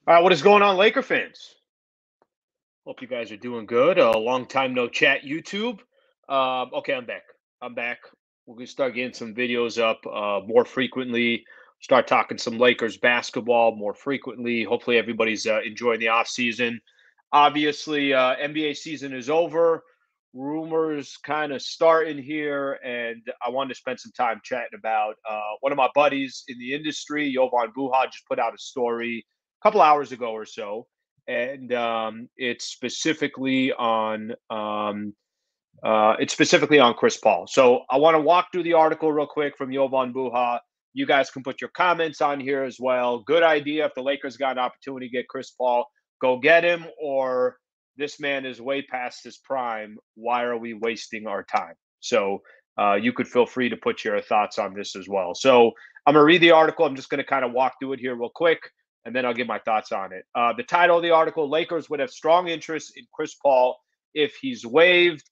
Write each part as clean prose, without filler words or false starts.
All right, what is going on, Laker fans? Hope you guys are doing good. A long time no chat, YouTube. Okay, I'm back. I'm back. We're gonna start getting some videos up more frequently. Start talking some Lakers basketball more frequently. Hopefully, everybody's enjoying the off season. Obviously, NBA season is over. Rumors kind of starting here, and I wanted to spend some time chatting about one of my buddies in the industry, Jovan Buha, just put out a story a couple hours ago or so, and it's specifically on Chris Paul. So I want to walk through the article real quick from Jovan Buha. You guys can put your comments on here as well. Good idea if the Lakers got an opportunity to get Chris Paul, go get him. Or this man is way past his prime. Why are we wasting our time? So you could feel free to put your thoughts on this as well. So I'm gonna read the article. I'm just gonna kind of walk through it here real quick, and then I'll give my thoughts on it. The title of the article: Lakers would have strong interest in Chris Paul if he's waived.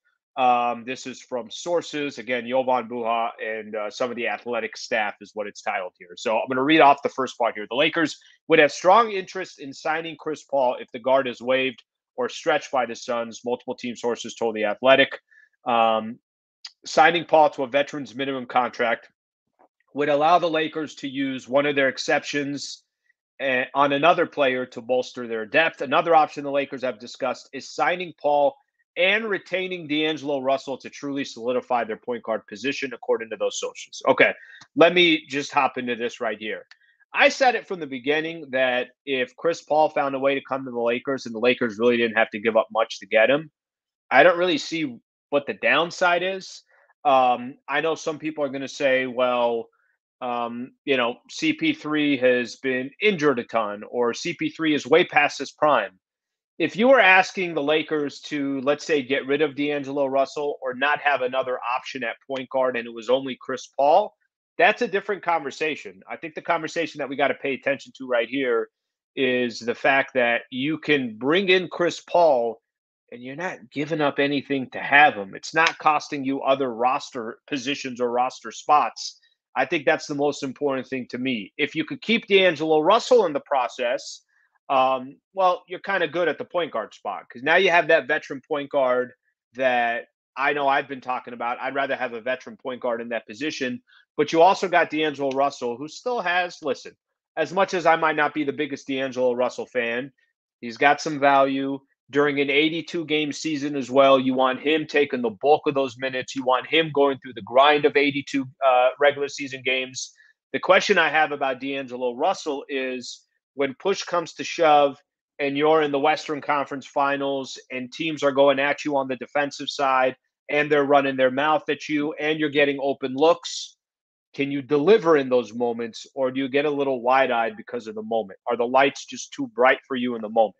This is from sources. Again, Jovan Buha and some of the athletic staff is what it's titled here. So I'm going to read off the first part here. The Lakers would have strong interest in signing Chris Paul if the guard is waived or stretched by the Suns, multiple team sources told The Athletic. Um, Signing Paul to a veteran's minimum contract would allow the Lakers to use one of their exceptions on another player to bolster their depth. Another option the Lakers have discussed is signing Paul and retaining D'Angelo Russell to truly solidify their point guard position, according to those sources. Okay, let me just hop into this right here. I said it from the beginning that if Chris Paul found a way to come to the Lakers and the Lakers really didn't have to give up much to get him, I don't really see what the downside is. I know some people are going to say, well, CP3 has been injured a ton, or CP3 is way past his prime. If you were asking the Lakers to, let's say, get rid of D'Angelo Russell or not have another option at point guard and it was only Chris Paul, that's a different conversation. I think the conversation that we got to pay attention to right here is the fact that you can bring in Chris Paul and you're not giving up anything to have him. It's not costing you other roster positions or roster spots. I think that's the most important thing to me. If you could keep D'Angelo Russell in the process, well, you're kind of good at the point guard spot because now you have that veteran point guard that I know I've been talking about. I'd rather have a veteran point guard in that position, but you also got D'Angelo Russell, who still has, listen, as much as I might not be the biggest D'Angelo Russell fan, he's got some value during an 82 game season as well. You want him taking the bulk of those minutes. You want him going through the grind of 82 regular season games. The question I have about D'Angelo Russell is when push comes to shove and you're in the Western Conference Finals and teams are going at you on the defensive side and they're running their mouth at you and you're getting open looks, can you deliver in those moments or do you get a little wide eyed because of the moment? Are the lights just too bright for you in the moment?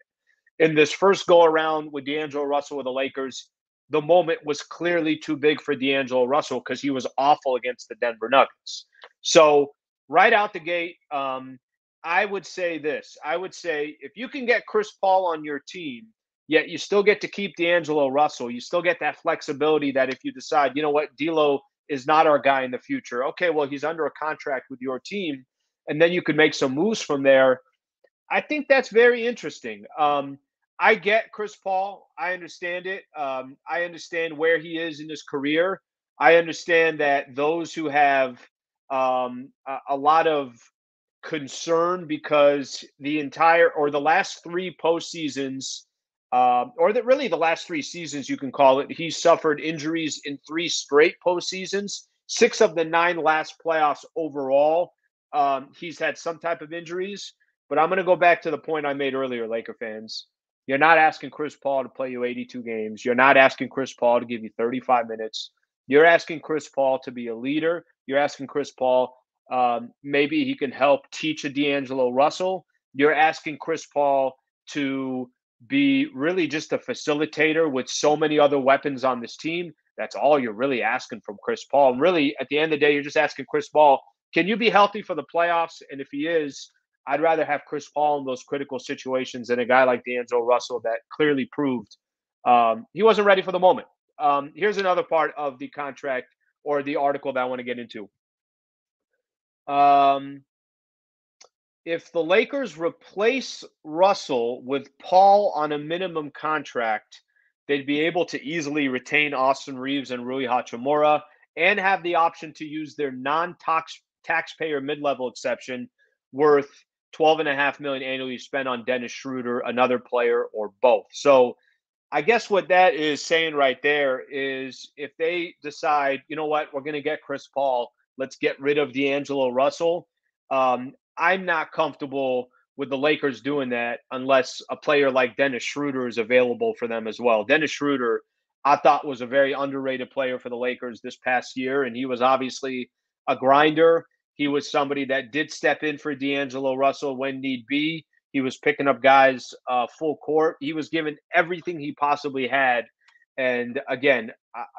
In this first go around with D'Angelo Russell with the Lakers, the moment was clearly too big for D'Angelo Russell because he was awful against the Denver Nuggets. So, right out the gate, I would say this. I would say if you can get Chris Paul on your team, yet you still get to keep D'Angelo Russell, you still get that flexibility that if you decide, you know what, D'Lo is not our guy in the future. Okay, well, he's under a contract with your team, and then you could make some moves from there. I think that's very interesting. I get Chris Paul. I understand it. I understand where he is in his career. I understand that those who have a lot of concern because the entire or the last three postseasons, or that really the last three seasons, you can call it, he suffered injuries in three straight postseasons. Six of the nine last playoffs overall, he's had some type of injuries. But I'm going to go back to the point I made earlier, Laker fans. You're not asking Chris Paul to play you 82 games. You're not asking Chris Paul to give you 35 minutes. You're asking Chris Paul to be a leader. You're asking Chris Paul, maybe he can help teach a D'Angelo Russell. You're asking Chris Paul to be really just a facilitator with so many other weapons on this team. That's all you're really asking from Chris Paul. Really, at the end of the day, you're just asking Chris Paul, can you be healthy for the playoffs? And if he is, I'd rather have Chris Paul in those critical situations than a guy like D'Angelo Russell that clearly proved he wasn't ready for the moment. Here's another part of the contract or the article that I want to get into. Um, if the Lakers replace Russell with Paul on a minimum contract, they'd be able to easily retain Austin Reeves and Rui Hachimura and have the option to use their non-taxpayer mid-level exception worth 12.5 million annually spent on Dennis Schroeder, another player, or both. So I guess what that is saying right there is if they decide, you know what, we're going to get Chris Paul, let's get rid of D'Angelo Russell. I'm not comfortable with the Lakers doing that unless a player like Dennis Schroeder is available for them as well. Dennis Schroeder, I thought, was a very underrated player for the Lakers this past year, and he was obviously a grinder. He was somebody that did step in for D'Angelo Russell when need be. He was picking up guys full court. He was given everything he possibly had. And again,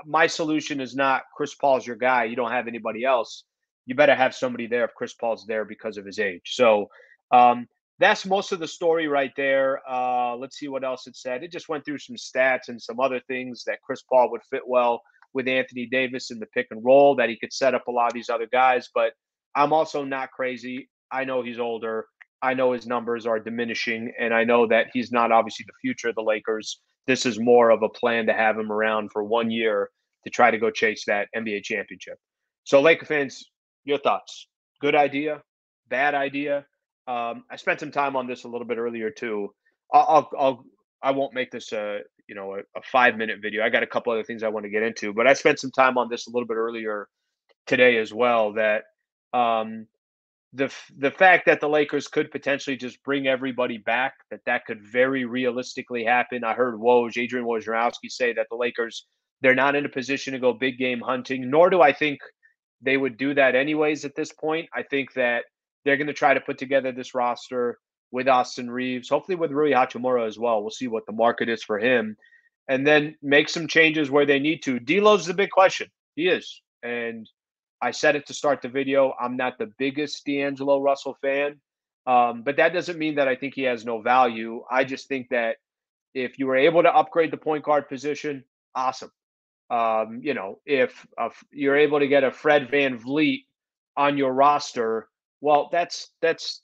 my solution is not Chris Paul's your guy. You don't have anybody else. You better have somebody there if Chris Paul's there because of his age. So that's most of the story right there. Let's see what else it said. It just went through some stats and some other things that Chris Paul would fit well with Anthony Davis in the pick and roll, that he could set up a lot of these other guys. But I'm also not crazy. I know he's older. I know his numbers are diminishing, and I know that he's not obviously the future of the Lakers. This is more of a plan to have him around for 1 year to try to go chase that NBA championship. So, Laker fans, your thoughts? Good idea? Bad idea? I spent some time on this a little bit earlier too. I won't make this a 5 minute video. I got a couple other things I want to get into, but I spent some time on this a little bit earlier today as well. That um, the fact that the Lakers could potentially just bring everybody back, that could very realistically happen. I heard Adrian Wojnarowski say that the Lakers, they're not in a position to go big game hunting, nor do I think they would do that anyways at this point. I think that they're going to try to put together this roster with Austin Reeves, hopefully with Rui Hachimura as well. We'll see what the market is for him, and then make some changes where they need to. D'Lo's the big question. He is, and I said it to start the video. I'm not the biggest D'Angelo Russell fan, but that doesn't mean that I think he has no value. I just think that if you were able to upgrade the point guard position, awesome. If you're able to get a Fred Van Vliet on your roster, well, that's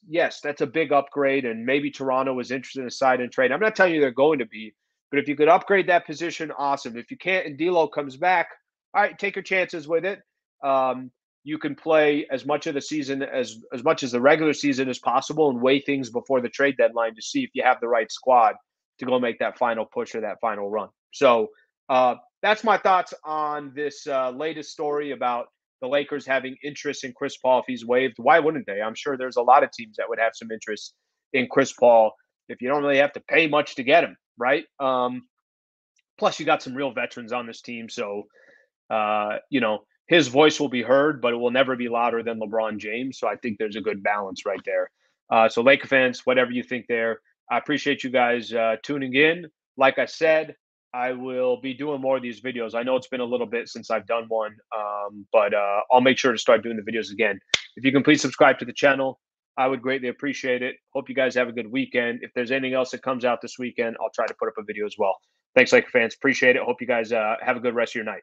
yes, that's a big upgrade, and maybe Toronto was interested in a side and trade. I'm not telling you they're going to be, but if you could upgrade that position, awesome. If you can't, and D'Lo comes back, all right, take your chances with it. You can play as much of the season as much as the regular season as possible, and weigh things before the trade deadline to see if you have the right squad to go make that final push or that final run. So that's my thoughts on this latest story about the Lakers having interest in Chris Paul if he's waived. Why wouldn't they? I'm sure there's a lot of teams that would have some interest in Chris Paul if you don't really have to pay much to get him, right? Plus, you got some real veterans on this team, so his voice will be heard, but it will never be louder than LeBron James. So I think there's a good balance right there. So Laker fans, whatever you think there, I appreciate you guys tuning in. Like I said, I will be doing more of these videos. I know it's been a little bit since I've done one, but I'll make sure to start doing the videos again. If you can please subscribe to the channel, I would greatly appreciate it. Hope you guys have a good weekend. If there's anything else that comes out this weekend, I'll try to put up a video as well. Thanks, Laker fans. Appreciate it. Hope you guys have a good rest of your night.